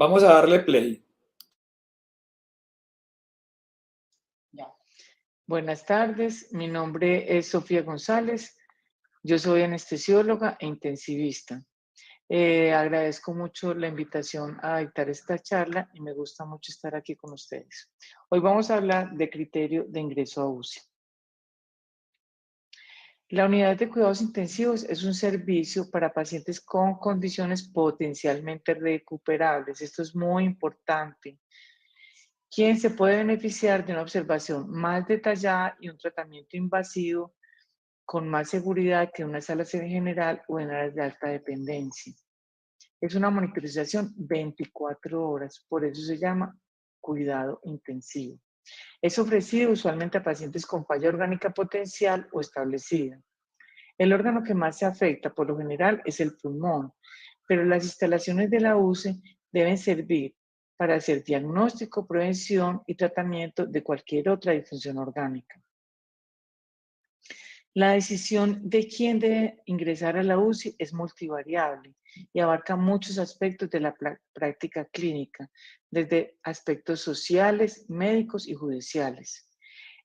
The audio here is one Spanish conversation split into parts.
Vamos a darle play. Ya. Buenas tardes, mi nombre es Sofía González, yo soy anestesióloga e intensivista. Agradezco mucho la invitación a dictar esta charla y me gusta mucho estar aquí con ustedes. Hoy vamos a hablar de criterio de ingreso a UCI. La unidad de cuidados intensivos es un servicio para pacientes con condiciones potencialmente recuperables. Esto es muy importante. Quien se puede beneficiar de una observación más detallada y un tratamiento invasivo con más seguridad que una sala sede general o en áreas de alta dependencia. Es una monitorización 24 horas, por eso se llama cuidado intensivo. Es ofrecido usualmente a pacientes con falla orgánica potencial o establecida. El órgano que más se afecta por lo general es el pulmón, pero las instalaciones de la UCI deben servir para hacer diagnóstico, prevención y tratamiento de cualquier otra disfunción orgánica. La decisión de quién debe ingresar a la UCI es multivariable y abarca muchos aspectos de la práctica clínica, desde aspectos sociales, médicos y judiciales.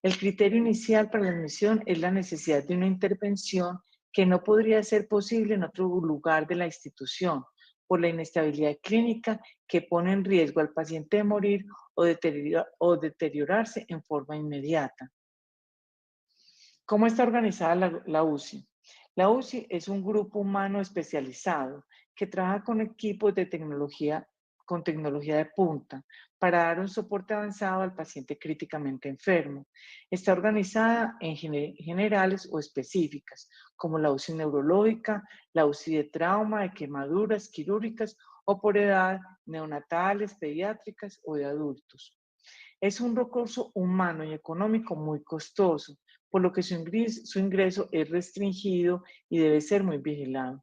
El criterio inicial para la admisión es la necesidad de una intervención que no podría ser posible en otro lugar de la institución por la inestabilidad clínica que pone en riesgo al paciente de morir o deteriorarse en forma inmediata. ¿Cómo está organizada la UCI? La UCI es un grupo humano especializado que trabaja con equipos de tecnología, con tecnología de punta para dar un soporte avanzado al paciente críticamente enfermo. Está organizada en generales o específicas, como la UCI neurológica, la UCI de trauma, de quemaduras quirúrgicas o por edad, neonatales, pediátricas o de adultos. Es un recurso humano y económico muy costoso, por lo que su ingreso es restringido y debe ser muy vigilado.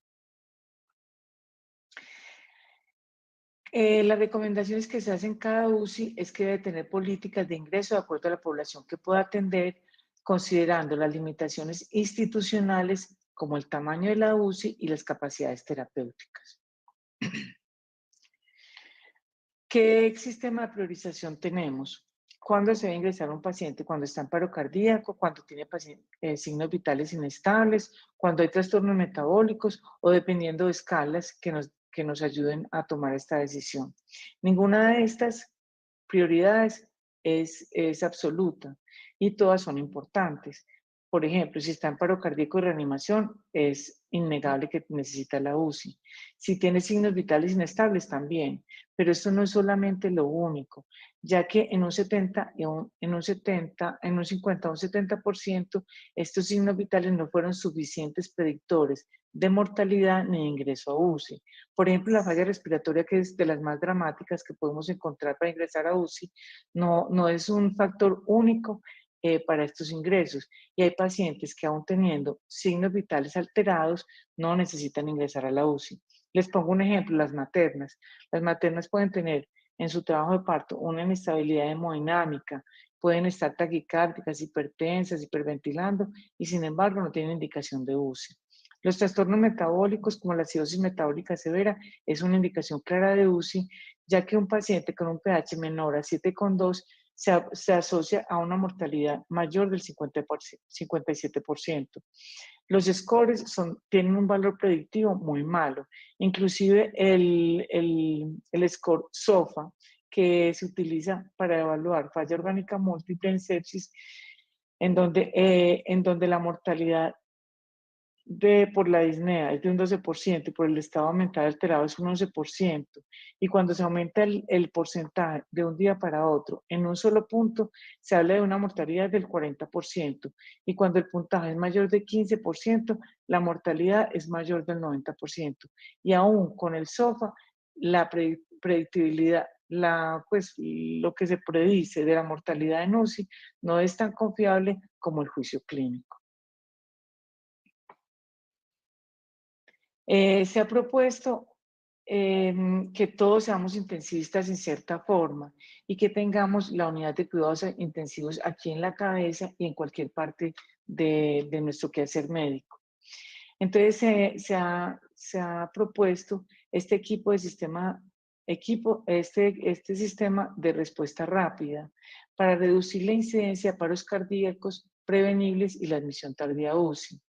Las recomendaciones que se hacen en cada UCI es que debe tener políticas de ingreso de acuerdo a la población que pueda atender, considerando las limitaciones institucionales como el tamaño de la UCI y las capacidades terapéuticas. ¿Qué sistema de priorización tenemos? ¿Cuándo se debe ingresar un paciente? Cuando está en paro cardíaco, cuando tiene signos vitales inestables, cuando hay trastornos metabólicos o dependiendo de escalas que nos ayuden a tomar esta decisión. Ninguna de estas prioridades es absoluta y todas son importantes. Por ejemplo, si está en paro cardíaco y reanimación, es innegable que necesita la UCI. Si tiene signos vitales inestables, también. Pero esto no es solamente lo único, ya que en un 50 o un 70%, estos signos vitales no fueron suficientes predictores de mortalidad ni de ingreso a UCI. Por ejemplo, la falla respiratoria, que es de las más dramáticas que podemos encontrar para ingresar a UCI, no es un factor único para estos ingresos. Y hay pacientes que aún teniendo signos vitales alterados no necesitan ingresar a la UCI. Les pongo un ejemplo, las maternas. Las maternas pueden tener en su trabajo de parto una inestabilidad hemodinámica, pueden estar taquicárdicas, hipertensas, hiperventilando y sin embargo no tienen indicación de UCI. Los trastornos metabólicos como la acidosis metabólica severa es una indicación clara de UCI, ya que un paciente con un pH menor a 7,2 se asocia a una mortalidad mayor del 57%. Los scores tienen un valor predictivo muy malo. Inclusive el score SOFA, que se utiliza para evaluar falla orgánica múltiple en sepsis, en donde la mortalidad por la disnea es de un 12% y por el estado mental alterado es un 11%. Y cuando se aumenta el porcentaje de un día para otro en un solo punto, se habla de una mortalidad del 40%. Y cuando el puntaje es mayor de 15%, la mortalidad es mayor del 90%. Y aún con el SOFA, la predictibilidad, pues, lo que se predice de la mortalidad en UCI no es tan confiable como el juicio clínico. Se ha propuesto que todos seamos intensivistas en cierta forma y que tengamos la unidad de cuidados intensivos aquí en la cabeza y en cualquier parte de nuestro quehacer médico. Entonces se ha propuesto este equipo de sistema este sistema de respuesta rápida para reducir la incidencia de paros cardíacos prevenibles y la admisión tardía a UCI.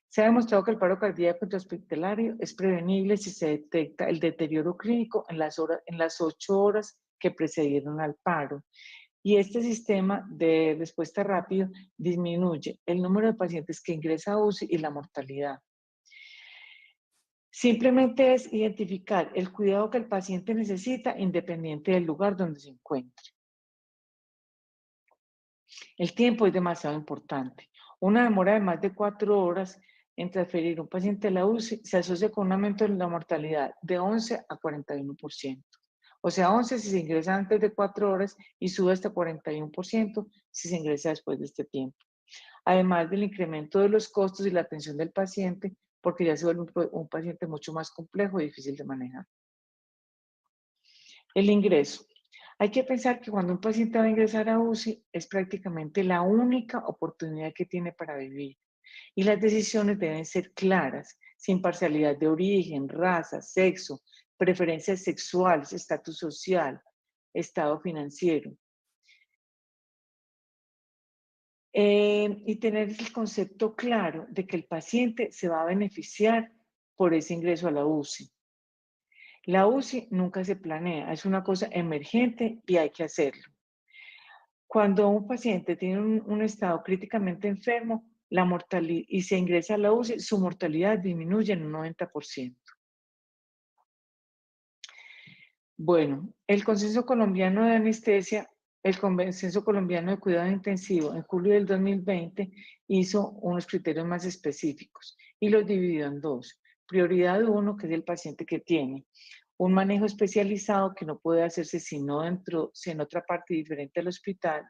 Se ha demostrado que el paro cardíaco intrahospitalario es prevenible si se detecta el deterioro clínico en las 8 horas que precedieron al paro. Y este sistema de respuesta rápida disminuye el número de pacientes que ingresa a UCI y la mortalidad. Simplemente es identificar el cuidado que el paciente necesita independiente del lugar donde se encuentre. El tiempo es demasiado importante. Una demora de más de 4 horas en transferir un paciente a la UCI se asocia con un aumento de la mortalidad de 11 a 41%. O sea, 11 si se ingresa antes de 4 horas y sube hasta 41% si se ingresa después de este tiempo. Además del incremento de los costos y la atención del paciente, porque ya se vuelve un paciente mucho más complejo y difícil de manejar. El ingreso. Hay que pensar que cuando un paciente va a ingresar a UCI es prácticamente la única oportunidad que tiene para vivir y las decisiones deben ser claras, sin parcialidad de origen, raza, sexo, preferencias sexuales, estatus social, estado financiero. Y tener el concepto claro de que el paciente se va a beneficiar por ese ingreso a la UCI. La UCI nunca se planea, es una cosa emergente y hay que hacerlo. Cuando un paciente tiene un estado críticamente enfermo y se ingresa a la UCI, su mortalidad disminuye en un 90%. Bueno, el Consenso Colombiano de Anestesia, el Consenso Colombiano de Cuidado Intensivo, en julio del 2020 hizo unos criterios más específicos y los dividió en dos. Prioridad 1, que es el paciente que tiene un manejo especializado que no puede hacerse si en otra parte diferente al hospital,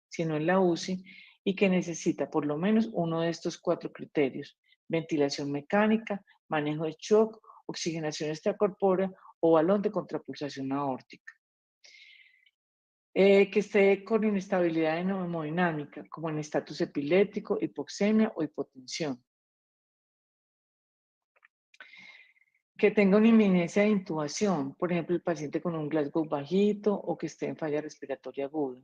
sino en la UCI, y que necesita por lo menos uno de estos 4 criterios: ventilación mecánica, manejo de shock, oxigenación extracorpórea o balón de contrapulsación aórtica. Que esté con inestabilidad hemodinámica, como en estatus epiléptico, hipoxemia o hipotensión. Que tenga una inminencia de intubación, por ejemplo, el paciente con un Glasgow bajito o que esté en falla respiratoria aguda.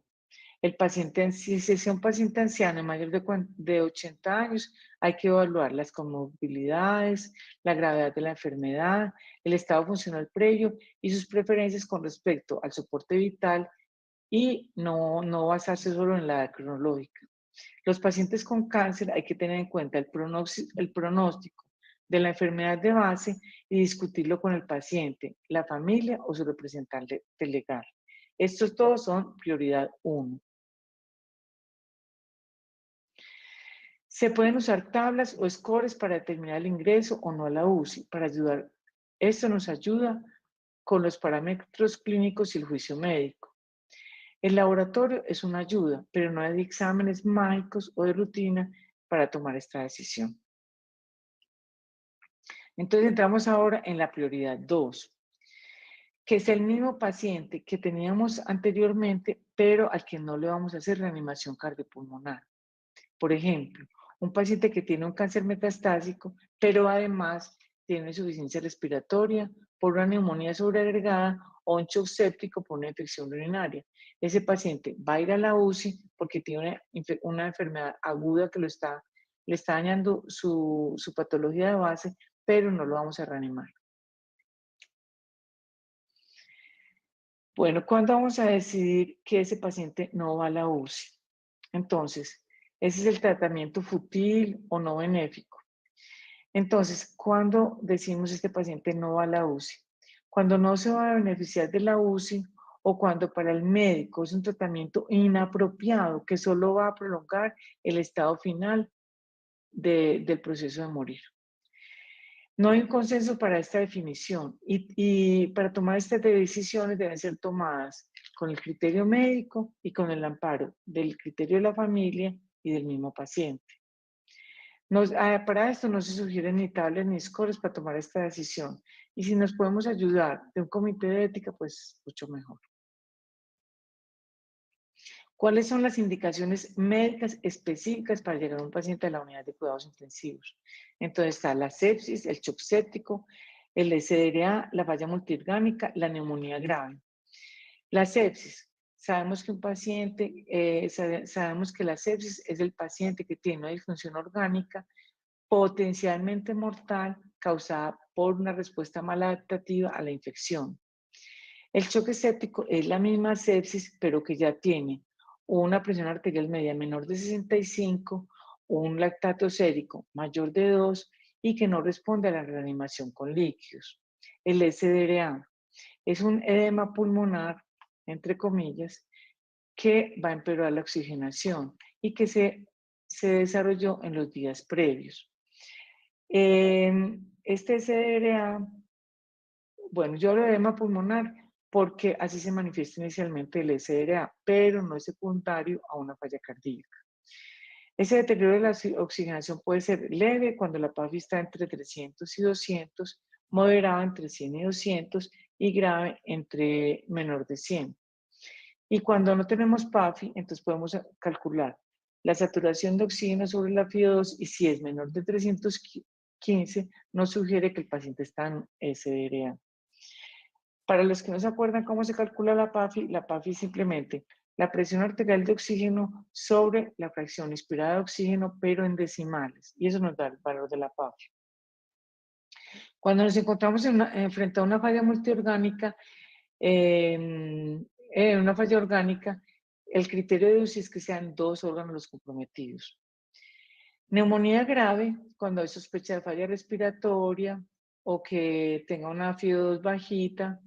El paciente, si es un paciente anciano mayor de 80 años, hay que evaluar las comorbilidades, la gravedad de la enfermedad, el estado funcional previo y sus preferencias con respecto al soporte vital y no basarse solo en la edad cronológica. Los pacientes con cáncer hay que tener en cuenta el pronóstico de la enfermedad de base y discutirlo con el paciente, la familia o su representante legal. Estos todos son prioridad 1. Se pueden usar tablas o scores para determinar el ingreso o no a la UCI. Esto nos ayuda con los parámetros clínicos y el juicio médico. El laboratorio es una ayuda, pero no hay exámenes mágicos o de rutina para tomar esta decisión. Entonces entramos ahora en la prioridad 2, que es el mismo paciente que teníamos anteriormente, pero al que no le vamos a hacer reanimación cardiopulmonar. Por ejemplo, un paciente que tiene un cáncer metastásico, pero además tiene insuficiencia respiratoria por una neumonía sobreagregada o un shock séptico por una infección urinaria. Ese paciente va a ir a la UCI porque tiene una enfermedad aguda que le está dañando su patología de base, pero no lo vamos a reanimar. Bueno, ¿cuándo vamos a decidir que ese paciente no va a la UCI? Entonces, ese es el tratamiento fútil o no benéfico. Entonces, ¿cuándo decimos este paciente no va a la UCI? Cuando no se va a beneficiar de la UCI o cuando para el médico es un tratamiento inapropiado que solo va a prolongar el estado final del proceso de morir. No hay un consenso para esta definición y para tomar estas decisiones deben ser tomadas con el criterio médico y con el amparo del criterio de la familia y del mismo paciente. Para esto no se sugieren ni tablas ni scores para tomar esta decisión. Y si nos podemos ayudar de un comité de ética, pues mucho mejor. ¿Cuáles son las indicaciones médicas específicas para llegar a un paciente a la unidad de cuidados intensivos? Entonces está la sepsis, el shock séptico, el SDRA, la falla multiorgánica, la neumonía grave. La sepsis. Sabemos que sabemos que la sepsis es el paciente que tiene una disfunción orgánica potencialmente mortal causada por una respuesta maladaptativa a la infección. El choque séptico es la misma sepsis, pero que ya tiene una presión arterial media menor de 65, un lactato sérico mayor de 2 y que no responde a la reanimación con líquidos. El SDRA es un edema pulmonar, entre comillas, que va a empeorar la oxigenación y que se desarrolló en los días previos. Este SDRA, bueno, yo hablo de edema pulmonar porque así se manifiesta inicialmente el SDRA, pero no es secundario a una falla cardíaca. Ese deterioro de la oxigenación puede ser leve cuando la PAFI está entre 300 y 200, moderado entre 100 y 200 y grave entre menor de 100. Y cuando no tenemos PAFI, entonces podemos calcular la saturación de oxígeno sobre la FIO2 y si es menor de 315, nos sugiere que el paciente está en SDRA. Para los que no se acuerdan cómo se calcula la PAFI es simplemente la presión arterial de oxígeno sobre la fracción inspirada de oxígeno, pero en decimales, y eso nos da el valor de la PAFI. Cuando nos encontramos frente a una falla multiorgánica, una falla orgánica, el criterio de UCI es que sean 2 órganos los comprometidos. Neumonía grave, cuando hay sospecha de falla respiratoria o que tenga una FIO2 bajita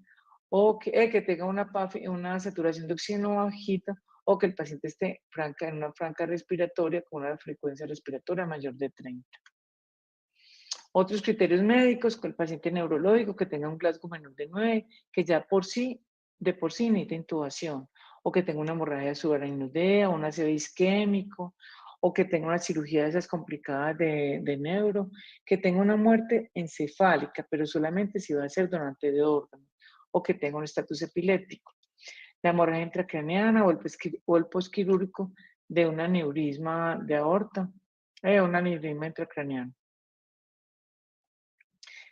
o que tenga una saturación de oxígeno bajita o que el paciente esté en una franca respiratoria con una frecuencia respiratoria mayor de 30. Otros criterios médicos, con el paciente neurológico que tenga un Glasgow menor de 9, que ya de por sí necesita intubación, o que tenga una hemorragia subaracnoidea, un ácido isquémico, o que tenga una cirugía de esas complicadas de neuro, que tenga una muerte encefálica, pero solamente si va a ser donante de órganos, o que tenga un estatus epiléptico. La hemorragia intracraneana o el posquirúrgico de un aneurisma de aorta, un aneurisma intracraneano.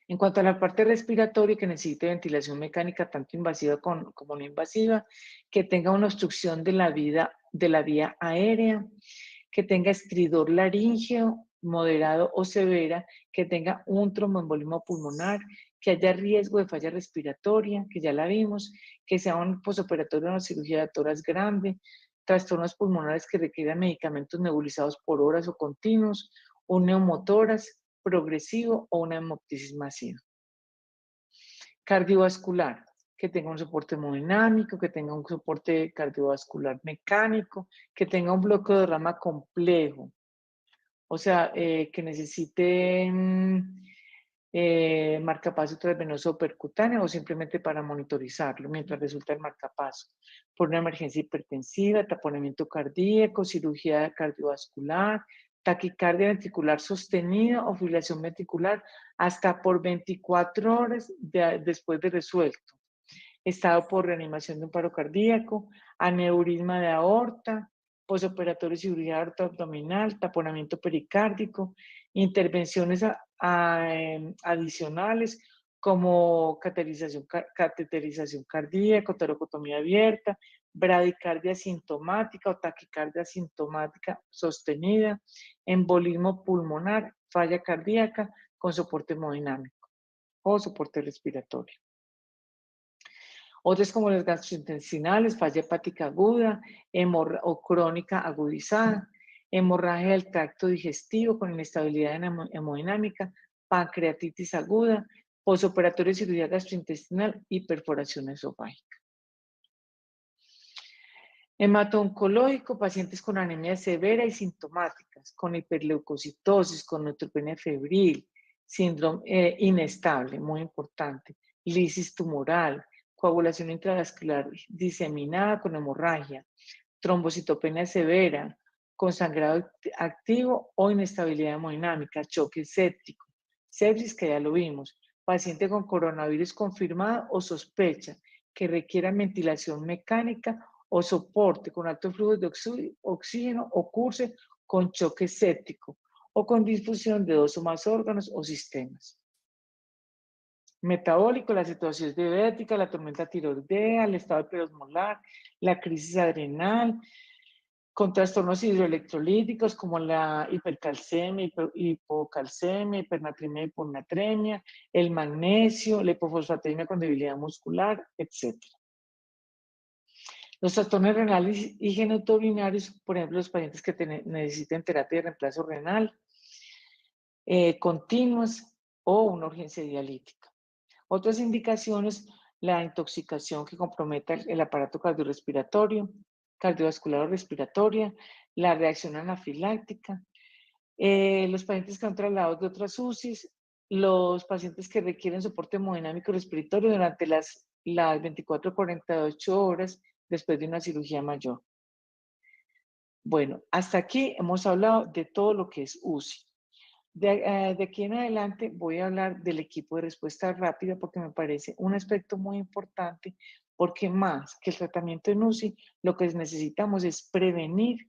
En cuanto a la parte respiratoria, que necesite ventilación mecánica tanto invasiva como no invasiva, que tenga una obstrucción de la vía aérea, que tenga estridor laríngeo moderado o severa, que tenga un tromboembolismo pulmonar, que haya riesgo de falla respiratoria, que ya la vimos, que sea un posoperatorio de una cirugía de tórax grande, trastornos pulmonares que requieran medicamentos nebulizados por horas o continuos, un neumotórax progresivo o una hemoptisis masiva. Cardiovascular, que tenga un soporte hemodinámico, que tenga un soporte cardiovascular mecánico, que tenga un bloqueo de rama complejo, o sea, que necesite marcapaso transvenoso percutáneo o simplemente para monitorizarlo mientras resulta el marcapaso, por una emergencia hipertensiva, taponamiento cardíaco, cirugía cardiovascular, taquicardia ventricular sostenida o fibrilación ventricular hasta por 24 horas después de resuelto, estado por reanimación de un paro cardíaco, aneurisma de aorta, posoperatorio cirugía aortoabdominal, taponamiento pericárdico, intervenciones adicionales como cateterización cardíaca, toracotomía abierta, bradicardia sintomática o taquicardia sintomática sostenida, embolismo pulmonar, falla cardíaca con soporte hemodinámico o soporte respiratorio. Otras como las gastrointestinales, falla hepática aguda o crónica agudizada, hemorragia del tracto digestivo con inestabilidad hemodinámica, pancreatitis aguda, posoperatorio de cirugía gastrointestinal y perforación esofágica. Hemato-oncológico, pacientes con anemia severa y sintomáticas, con hiperleucocitosis, con neutropenia febril, síndrome inestable, muy importante, lisis tumoral, coagulación intravascular diseminada con hemorragia, trombocitopenia severa, con sangrado activo o inestabilidad hemodinámica, choque séptico, sepsis que ya lo vimos, paciente con coronavirus confirmado o sospecha que requiera ventilación mecánica o soporte con alto flujo de oxígeno o curse con choque séptico o con difusión de 2 o más órganos o sistemas. Metabólico, la cetosis diabética, la tormenta tiroidea, el estado hiperosmolar, la crisis adrenal, con trastornos hidroelectrolíticos como la hipercalcemia, hipocalcemia, hipernatremia, hiponatremia, el magnesio, la hipofosfatemia con debilidad muscular, etc. Los trastornos renales y genitourinarios, por ejemplo, los pacientes que necesiten terapia de reemplazo renal, continuas o una urgencia dialítica. Otras indicaciones, la intoxicación que comprometa el aparato cardiorrespiratorio, cardiovascular o respiratoria, la reacción anafiláctica, los pacientes que han trasladados de otras UCIs, los pacientes que requieren soporte hemodinámico respiratorio durante las 24 a 48 horas después de una cirugía mayor. Bueno, hasta aquí hemos hablado de todo lo que es UCI. De aquí en adelante voy a hablar del equipo de respuesta rápida porque me parece un aspecto muy importante, porque más que el tratamiento en UCI, lo que necesitamos es prevenir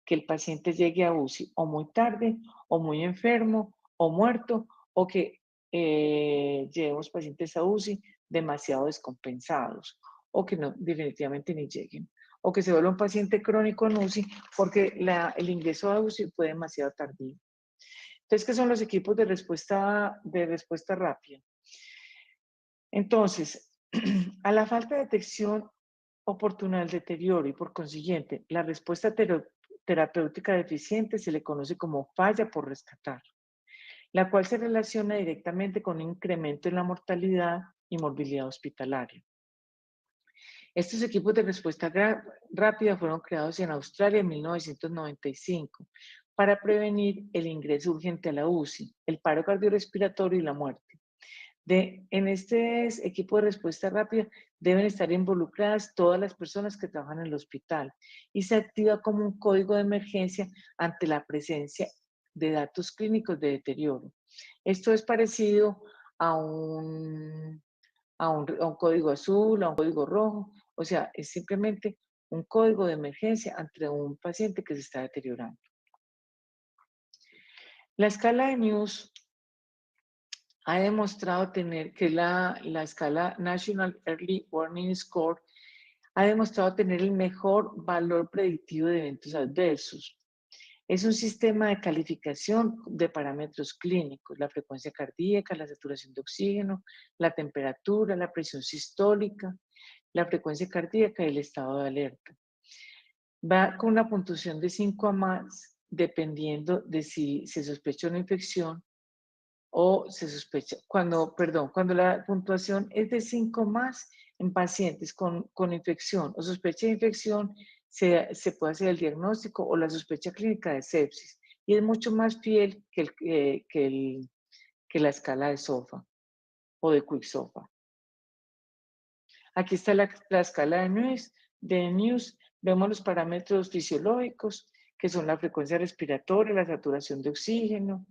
que el paciente llegue a UCI o muy tarde, o muy enfermo, o muerto, o que llevemos pacientes a UCI demasiado descompensados, o que no, definitivamente ni lleguen, o que se vuelva un paciente crónico en UCI porque el ingreso a UCI fue demasiado tardío. Entonces, ¿qué son los equipos de respuesta rápida? Entonces, a la falta de detección oportuna del deterioro y por consiguiente la respuesta terapéutica deficiente se le conoce como falla por rescatar, la cual se relaciona directamente con un incremento en la mortalidad y morbilidad hospitalaria. Estos equipos de respuesta rápida fueron creados en Australia en 1995 para prevenir el ingreso urgente a la UCI, el paro cardiorrespiratorio y la muerte. En este equipo de respuesta rápida deben estar involucradas todas las personas que trabajan en el hospital y se activa como un código de emergencia ante la presencia de datos clínicos de deterioro. Esto es parecido a un código azul, a un código rojo, o sea, es simplemente un código de emergencia ante un paciente que se está deteriorando. La escala de News ha demostrado que la escala National Early Warning Score ha demostrado tener el mejor valor predictivo de eventos adversos. Es un sistema de calificación de parámetros clínicos, la frecuencia cardíaca, la saturación de oxígeno, la temperatura, la presión sistólica, la frecuencia cardíaca y el estado de alerta. Va con una puntuación de 5 a más, dependiendo de si se sospecha una infección o se sospecha, cuando la puntuación es de 5 más en pacientes con infección o sospecha de infección, se puede hacer el diagnóstico o la sospecha clínica de sepsis y es mucho más fiel que la escala de SOFA o de Quick-SOFA. Aquí está la escala de News. Vemos los parámetros fisiológicos, que son la frecuencia respiratoria, la saturación de oxígeno,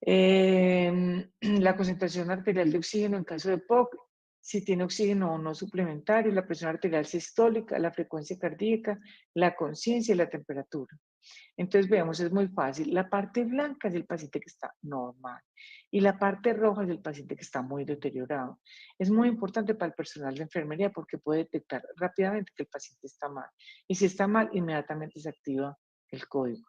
la concentración arterial de oxígeno en caso de POC, si tiene oxígeno o no suplementario, la presión arterial sistólica, la frecuencia cardíaca, la conciencia y la temperatura. Entonces, veamos, es muy fácil. La parte blanca es el paciente que está normal y la parte roja es el paciente que está muy deteriorado. Es muy importante para el personal de enfermería porque puede detectar rápidamente que el paciente está mal. Y si está mal, inmediatamente se activa el código.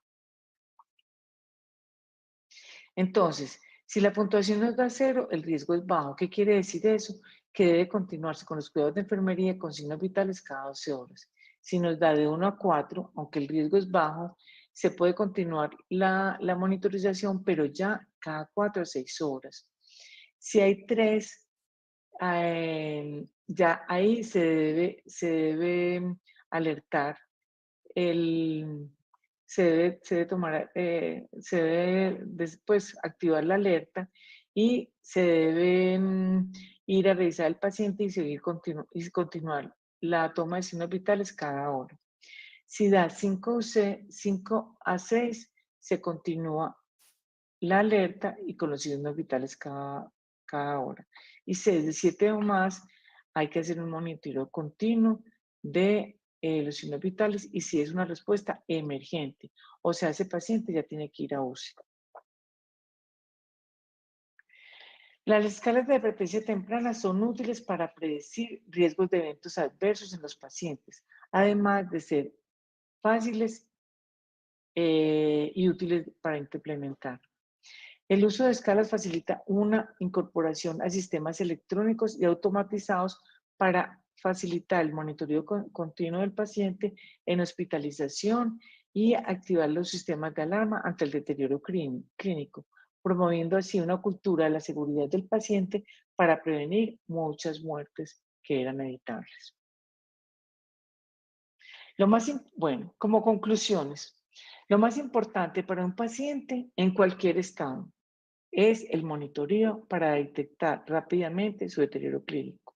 Entonces, si la puntuación nos da 0, el riesgo es bajo. ¿Qué quiere decir eso? Que debe continuarse con los cuidados de enfermería con signos vitales cada 12 horas. Si nos da de 1 a 4, aunque el riesgo es bajo, se puede continuar la monitorización, pero ya cada 4 a 6 horas. Si hay 3, ya ahí se debe alertar se debe después activar la alerta y se debe ir a revisar el paciente y continuar la toma de signos vitales cada hora. Si da 5 a 6, se continúa la alerta y con los signos vitales cada hora. Y si es de 7 o más, hay que hacer un monitoreo continuo de los signos vitales y si es una respuesta emergente, o sea, ese paciente ya tiene que ir a UCI. Las escalas de advertencia temprana son útiles para predecir riesgos de eventos adversos en los pacientes, además de ser fáciles y útiles para implementar. El uso de escalas facilita una incorporación a sistemas electrónicos y automatizados para facilitar el monitoreo continuo del paciente en hospitalización y activar los sistemas de alarma ante el deterioro clínico, promoviendo así una cultura de la seguridad del paciente para prevenir muchas muertes que eran evitables. Bueno, como conclusiones, lo más importante para un paciente en cualquier estado es el monitoreo para detectar rápidamente su deterioro clínico.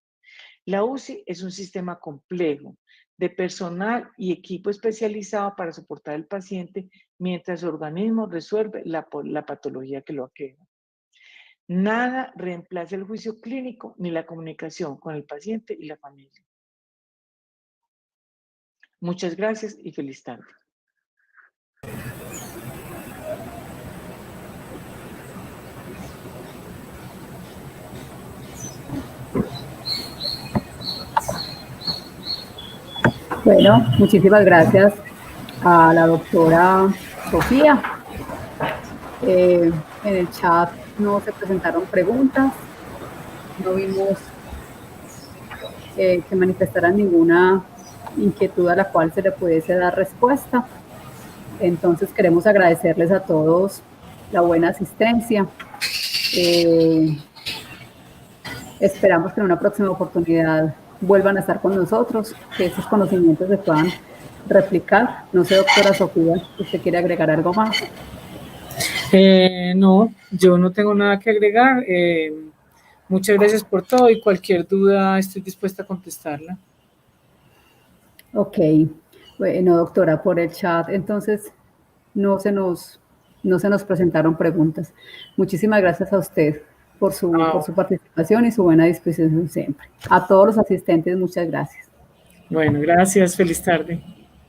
La UCI es un sistema complejo de personal y equipo especializado para soportar al paciente mientras su organismo resuelve la patología que lo aqueja. Nada reemplaza el juicio clínico ni la comunicación con el paciente y la familia. Muchas gracias y feliz tarde. Bueno, muchísimas gracias a la doctora Sofía. En el chat no se presentaron preguntas, no vimos que manifestaran ninguna inquietud a la cual se le pudiese dar respuesta. Entonces queremos agradecerles a todos la buena asistencia. Esperamos que en una próxima oportunidad vuelvan a estar con nosotros, que esos conocimientos se puedan replicar. No sé, doctora Sofía, ¿usted quiere agregar algo más? No, yo no tengo nada que agregar. Muchas gracias por todo y cualquier duda estoy dispuesta a contestarla. Ok, bueno, doctora, por el chat, entonces no se nos presentaron preguntas. Muchísimas gracias a usted por su participación y su buena disposición siempre. A todos los asistentes, muchas gracias. Bueno, gracias. Feliz tarde.